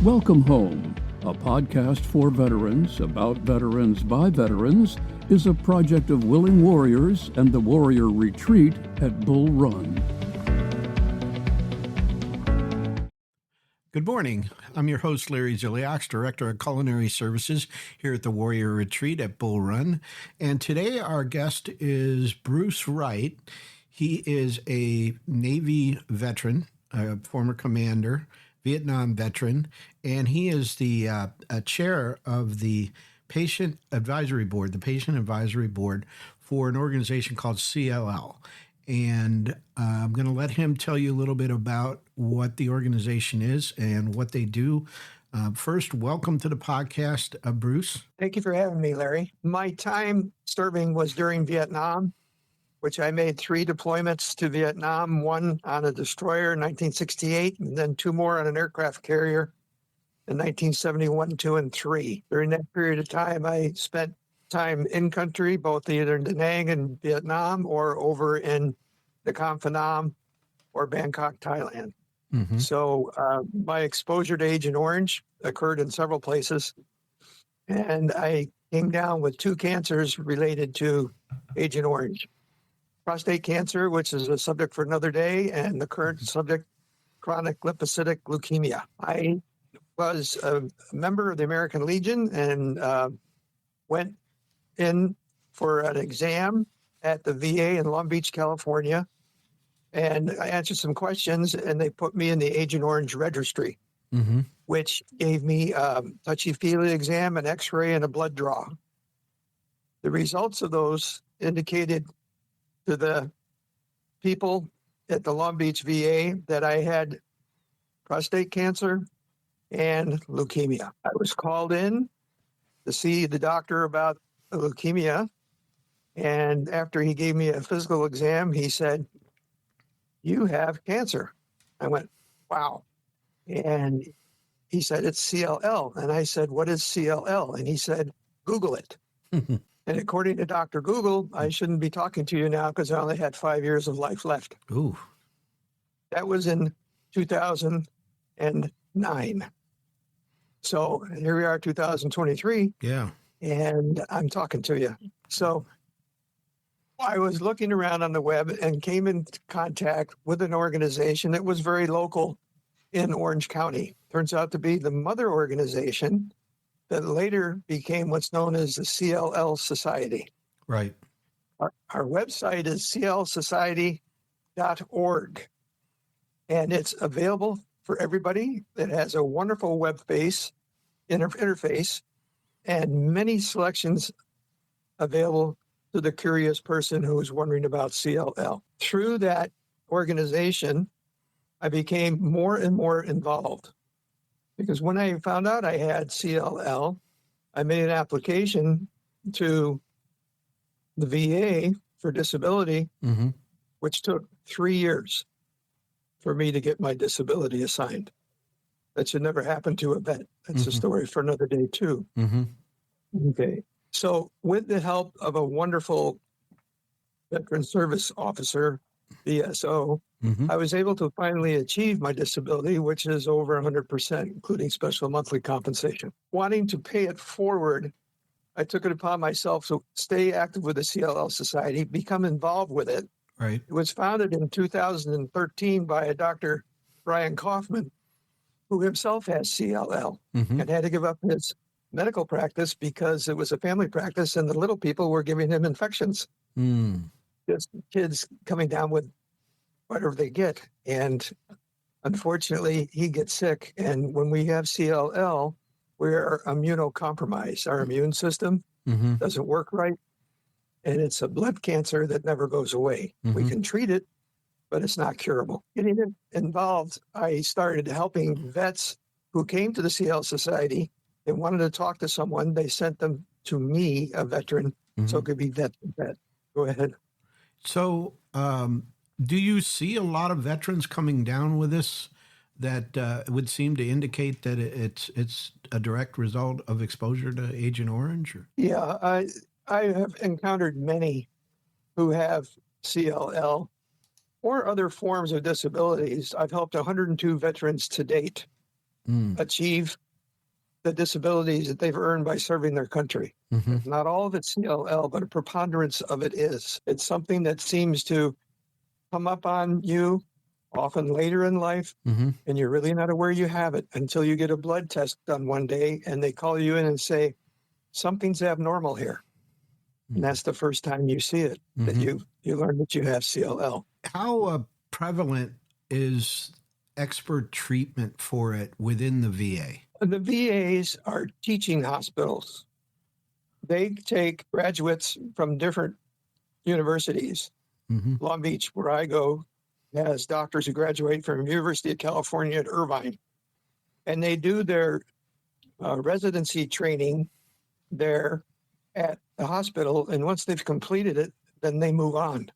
Welcome Home, a podcast for veterans, about veterans by veterans, is a project of Willing Warriors and the Warrior Retreat at Bull Run. Good morning. I'm your host, Larry Ziliaks, Director of Culinary Services here at the Warrior Retreat at Bull Run. And today our guest is Bruce Wright. He is a Navy veteran, a former commander, Vietnam veteran, and he is the chair of the Patient Advisory Board for an organization called CLL. And I'm going to let him tell you a little bit about what the organization is and what they do. First, welcome to the podcast, Bruce. Thank you for having me, Larry. My time serving was during Vietnam, which I made 3 deployments to Vietnam, one on a destroyer in 1968, and then 2 more on an aircraft carrier in 1971, 2, and 3. During that period of time, I spent time in country, both either in Da Nang in Vietnam or over in the Kham Phanom or Bangkok, Thailand. Mm-hmm. So my exposure to Agent Orange occurred in several places, and I came down with 2 cancers related to Agent Orange. Prostate cancer, which is a subject for another day, and the current subject, chronic lymphocytic leukemia. I was a member of the American Legion and went in for an exam at the VA in Long Beach, California, and I answered some questions, and they put me in the Agent Orange registry, Mm-hmm. which gave me a touchy-feely exam, an X-ray, and a blood draw. The results of those indicated to the people at the Long Beach VA that I had prostate cancer and leukemia. I was called in to see the doctor about the leukemia, and after he gave me a physical exam, he said, "You have cancer." I went, "Wow." And he said, "It's CLL." And I said, "What is CLL?" And he said, "Google it." And according to Dr. Google, I shouldn't be talking to you now because I only had 5 years of life left. Ooh. That was in 2009. So here we are, 2023. Yeah. And I'm talking to you. So I was looking around on the web and came into contact with an organization that was very local in Orange County. Turns out to be the mother organization that later became what's known as the CLL Society. Right. Our website is clsociety.org, and it's available for everybody. It has a wonderful web-based interface and many selections available to the curious person who is wondering about CLL. Through that organization, I became more and more involved. Because when I found out I had CLL, I made an application to the VA for disability, Mm-hmm. which took 3 years for me to get my disability assigned. That should never happen to a vet. That's a story for another day, too. Mm-hmm. Okay. So with the help of a wonderful veteran service officer, VSO, Mm-hmm. I was able to finally achieve my disability, which is over 100%, including special monthly compensation. Wanting to pay it forward, I took it upon myself to stay active with the CLL Society, become involved with it. Right. It was founded in 2013 by a Dr. Brian Kaufman, who himself has CLL Mm-hmm. and had to give up his medical practice because it was a family practice and the little people were giving him infections. Mm. Just kids coming down with whatever they get. And unfortunately, he gets sick. And when we have CLL, we're immunocompromised. Our immune system Mm-hmm. doesn't work right. And it's a blood cancer that never goes away. We Mhm. can treat it, but it's not curable. Getting involved, I started helping vets who came to the CLL Society. They wanted to talk to someone. They sent them to me, a veteran, so it could be vet to vet. Go ahead. So, do you see a lot of veterans coming down with this that would seem to indicate that it's a direct result of exposure to Agent Orange? Or? Yeah, I have encountered many who have CLL or other forms of disabilities. I've helped 102 veterans to date. achieve the disabilities that they've earned by serving their country. Not all of it's CLL, but a preponderance of it is. It's something that seems to come up on you often later in life, and you're really not aware you have it until you get a blood test done one day and they call you in and say, something's abnormal here. And that's the first time you see it, that you learn that you have CLL. How prevalent is expert treatment for it within the VA? The VAs are teaching hospitals. They take graduates from different universities. Long Beach, where I go, has doctors who graduate from University of California at Irvine. And they do their residency training there at the hospital. And once they've completed it, then they move on.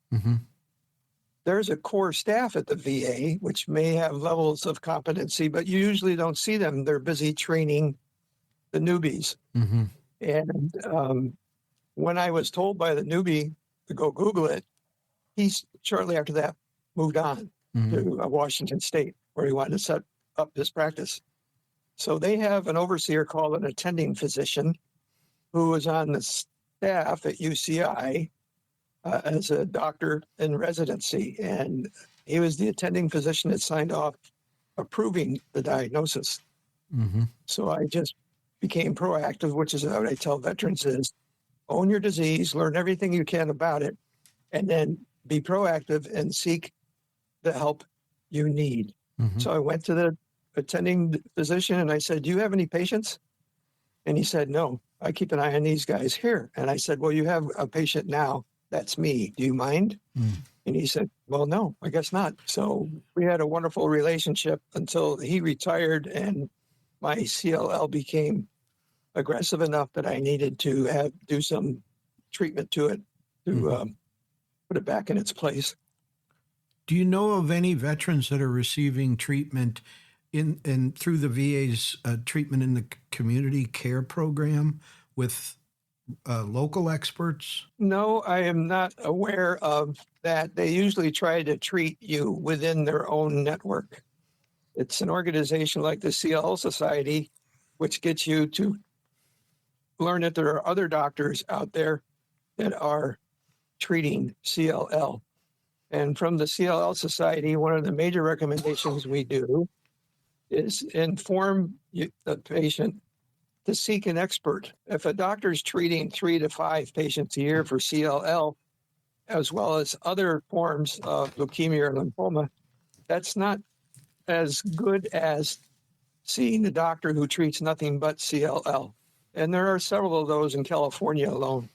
There's a core staff at the VA, which may have levels of competency, but you usually don't see them. They're busy training the newbies. And when I was told by the newbie to go Google it, he shortly after that moved on to Washington State, where he wanted to set up his practice. So they have an overseer called an attending physician who was on the staff at UCI as a doctor in residency. And he was the attending physician that signed off approving the diagnosis. So I just became proactive, which is what I tell veterans is own your disease, learn everything you can about it, and then be proactive and seek the help you need. So I went to the attending physician and I said, do you have any patients? And he said, no, I keep an eye on these guys here. And I said, well, you have a patient now. That's me. Do you mind? And he said, well, no, I guess not. So we had a wonderful relationship until he retired and my CLL became aggressive enough that I needed to do some treatment to it to put it back in its place. Do you know of any veterans that are receiving treatment in through the VA's treatment in the community care program with local experts? No, I am not aware of that. They usually try to treat you within their own network. It's an organization like the CLL Society, which gets you to learn that there are other doctors out there that are treating CLL. And from the CLL Society, one of the major recommendations we do is inform the patient to seek an expert. If a doctor is treating 3 to 5 patients a year for CLL, as well as other forms of leukemia or lymphoma, that's not as good as seeing the doctor who treats nothing but CLL. And there are several of those in California alone.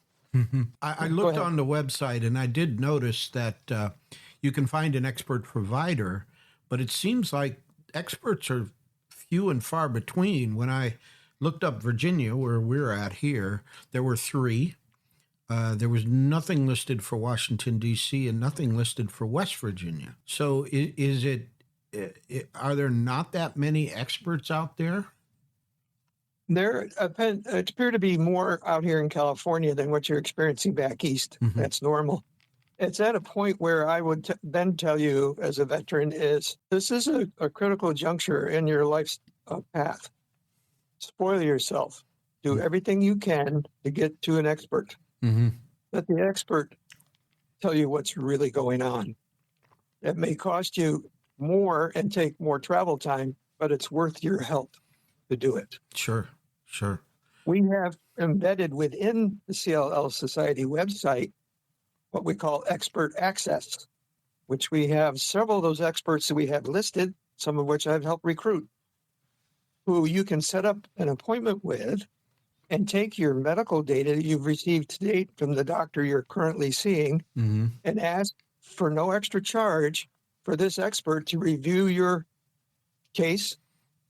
I looked on the website and I did notice that you can find an expert provider, but it seems like experts are few and far between. When I looked up Virginia, where we're at here, there were 3. There was nothing listed for Washington, D.C., and nothing listed for West Virginia. So are there not that many experts out there? There appear to be more out here in California than what you're experiencing back east. That's normal. It's at a point where I would then tell you as a veteran is this is a critical juncture in your life's path. Spoil yourself. Do everything you can to get to an expert. Let the expert tell you what's really going on. It may cost you more and take more travel time, but it's worth your help to do it. Sure. We have embedded within the CLL Society website what we call expert access, which we have several of those experts that we have listed, some of which I've helped recruit, who you can set up an appointment with and take your medical data that you've received to date from the doctor you're currently seeing and ask for no extra charge for this expert to review your case,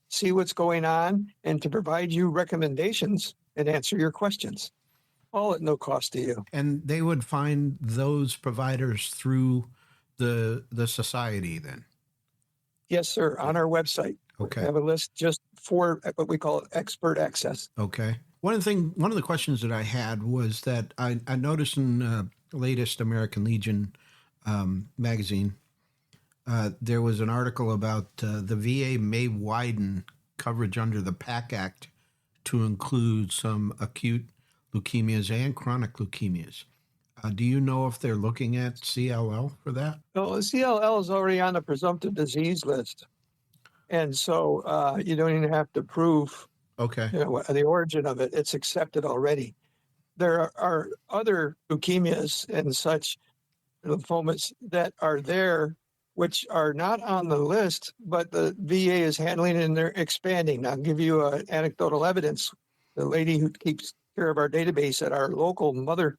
see what's going on, and to provide you recommendations and answer your questions, all at no cost to you. And they would find those providers through the society then? Yes, sir, on our website. Okay. We have a list just for what we call expert access. Okay. One of the questions that I had was that I noticed in the latest American Legion magazine, there was an article about the VA may widen coverage under the PAC Act to include some acute leukemias and chronic leukemias. Do you know if they're looking at CLL for that? No, CLL is already on the presumptive disease list. And so you don't even have to prove the origin of it. It's accepted already. There are other leukemias and such lymphomas that are there, which are not on the list, but the VA is handling and they're expanding. I'll give you anecdotal evidence. The lady who keeps care of our database at our local Mother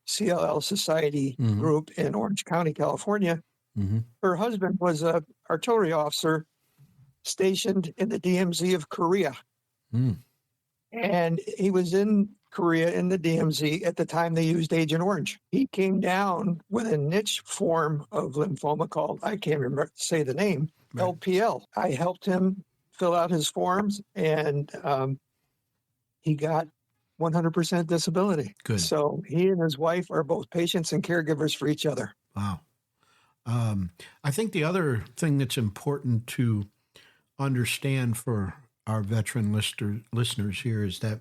CLL Society group in Orange County, California, her husband was an artillery officer stationed in the DMZ of Korea. And he was in Korea in the DMZ at the time they used Agent Orange. He came down with a niche form of lymphoma called, I can't remember say the name, LPL. I helped him fill out his forms, and he got 100% disability. Good. So he and his wife are both patients and caregivers for each other. Wow. I think the other thing that's important to understand for our veteran listeners here is that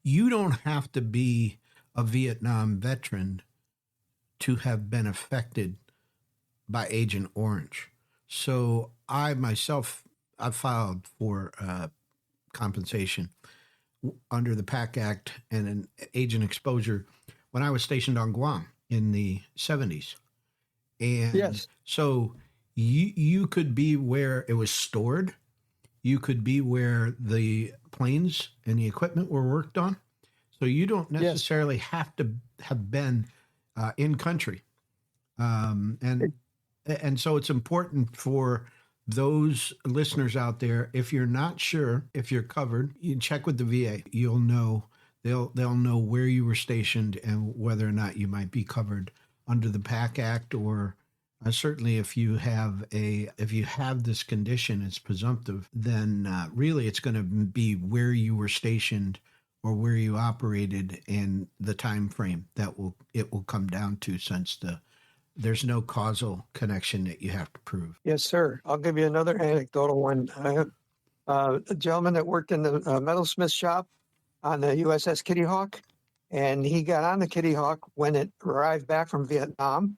you don't have to be a Vietnam veteran to have been affected by Agent Orange. So I filed for compensation under the PAC Act and an agent exposure when I was stationed on Guam in the 70s. And so you could be where it was stored. You could be where the planes and the equipment were worked on. So you don't necessarily have to have been in country. And so it's important for those listeners out there, if you're not sure if you're covered, you check with the VA. You'll know, they'll know where you were stationed and whether or not you might be covered under the PAC Act, or certainly if you have this condition, it's presumptive, then really it's going to be where you were stationed or where you operated and the time frame that it will come down to, since there's no causal connection that you have to prove. Yes, sir. I'll give you another anecdotal one. I have a gentleman that worked in the metalsmith shop on the USS Kitty Hawk, and he got on the Kitty Hawk when it arrived back from Vietnam.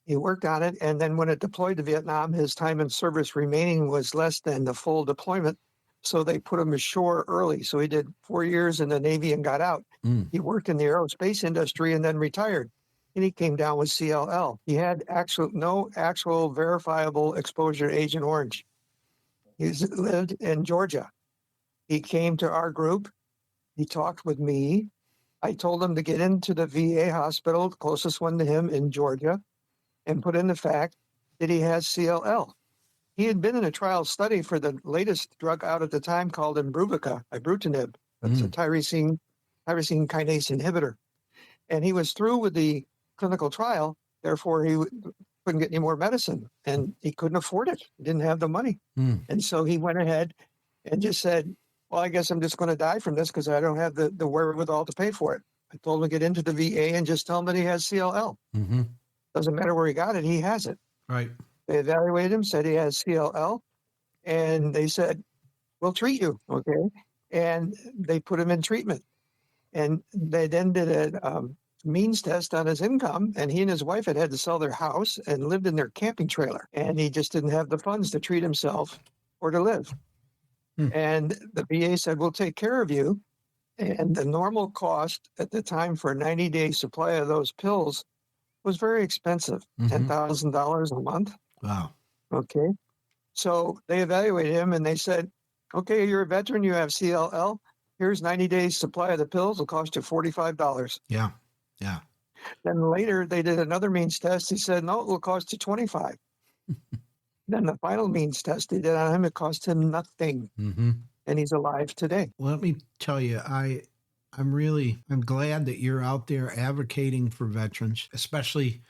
He worked on it, and then when it deployed to Vietnam, his time in service remaining was less than the full deployment, so they put him ashore early. So he did 4 years in the Navy and got out. He worked in the aerospace industry and then retired. And he came down with CLL. He had no actual verifiable exposure to Agent Orange. He lived in Georgia. He came to our group. He talked with me. I told him to get into the VA hospital, the closest one to him in Georgia, and put in the fact that he has CLL. He had been in a trial study for the latest drug out at the time called ibrutinib. That's a tyrosine kinase inhibitor. And he was through with the clinical trial, therefore he couldn't get any more medicine, and he couldn't afford it. He didn't have the money. And so he went ahead and just said, well, I guess I'm just going to die from this because I don't have the wherewithal to pay for it. I told him to get into the VA and just tell him that he has CLL. Doesn't matter where he got it, he has it. Right. They evaluated him, said he has CLL, and they said, we'll treat you, okay? And they put him in treatment. And they then did a means test on his income, and he and his wife had to sell their house and lived in their camping trailer, and he just didn't have the funds to treat himself or to live. And the VA said, we'll take care of you. And the normal cost at the time for a 90-day supply of those pills was very expensive, $10,000 a month. Wow. Okay. So they evaluated him and they said, okay, you're a veteran, you have CLL. Here's 90 days supply of the pills. It'll cost you $45. Yeah. Then later they did another means test. He said, no, it will cost you $25. Then the final means test they did on him, it cost him nothing. And he's alive today. Well, let me tell you, I'm glad that you're out there advocating for veterans, especially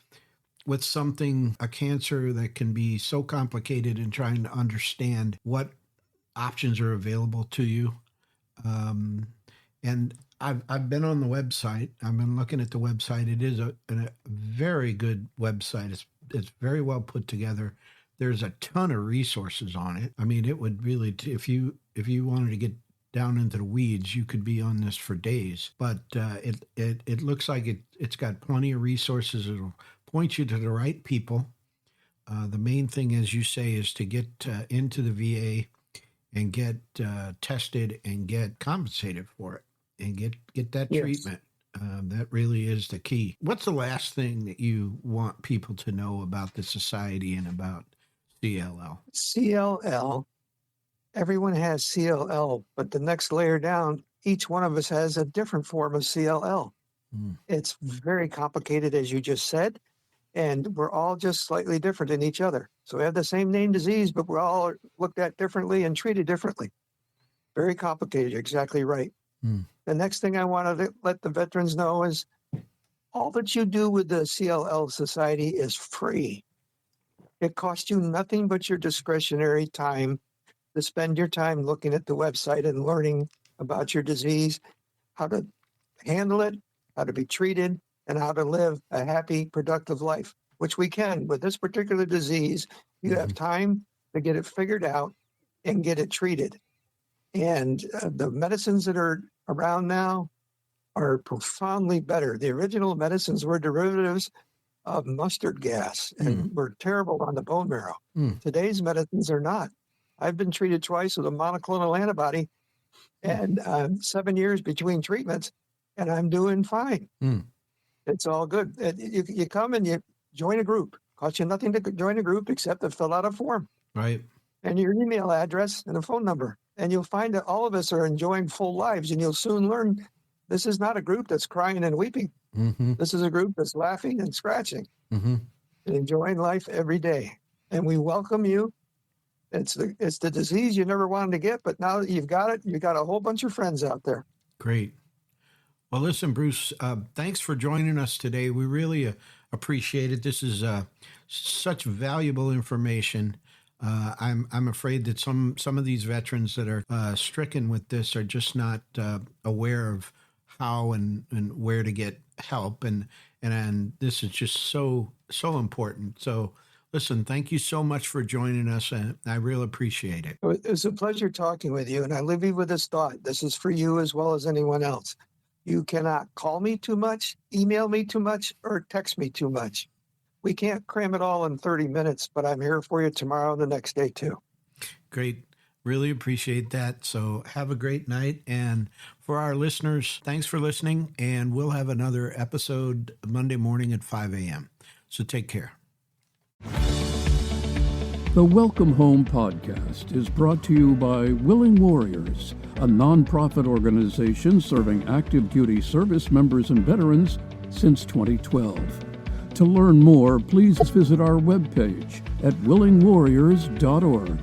with a cancer that can be so complicated, and trying to understand what options are available to you. And I've been on the website. I've been looking at the website. It is a very good website. It's very well put together. there's a ton of resources on it. I mean, it would really, if you wanted to get down into the weeds, you could be on this for days. But it looks like it's got plenty of resources. It'll point you to the right people. The main thing, as you say, is to get into the VA and get tested and get compensated for it and get that treatment. That really is the key. What's the last thing that you want people to know about the society and about CLL? CLL, everyone has CLL, but the next layer down, each one of us has a different form of CLL. It's very complicated, as you just said, and we're all just slightly different in each other. So we have the same name disease, but we're all looked at differently and treated differently. Very complicated. You're exactly right. The next thing I want to let the veterans know is all that you do with the CLL Society is free. It costs you nothing but your discretionary time to spend your time looking at the website and learning about your disease, how to handle it, how to be treated, and how to live a happy, productive life, which we can. With this particular disease, you have time to get it figured out and get it treated. And the medicines that are around now are profoundly better. The original medicines were derivatives of mustard gas and were terrible on the bone marrow. Today's medicines are not. I've been treated twice with a monoclonal antibody and 7 years between treatments, and I'm doing fine. It's all good. You come and you join a group. Costs you nothing to join a group except to fill out a form. Right. And your email address and a phone number. And you'll find that all of us are enjoying full lives, and you'll soon learn this is not a group that's crying and weeping. This is a group that's laughing and scratching and enjoying life every day. And we welcome you. It's the disease you never wanted to get, but now that you've got it, you've got a whole bunch of friends out there. Great. Well, listen, Bruce, thanks for joining us today. We really appreciate it. This is such valuable information. I'm afraid that some of these veterans that are stricken with this are just not aware of how and where to get help, and this is just so important. So, listen, thank you so much for joining us, and I really appreciate it. It was a pleasure talking with you, and I leave you with this thought. This is for you as well as anyone else. You cannot call me too much, email me too much, or text me too much. We can't cram it all in 30 minutes, but I'm here for you tomorrow and the next day too. Great. Really appreciate that. So have a great night. And for our listeners, thanks for listening. And we'll have another episode Monday morning at 5 a.m. So take care. The Welcome Home podcast is brought to you by Willing Warriors, a nonprofit organization serving active duty service members and veterans since 2012. To learn more, please visit our webpage at willingwarriors.org.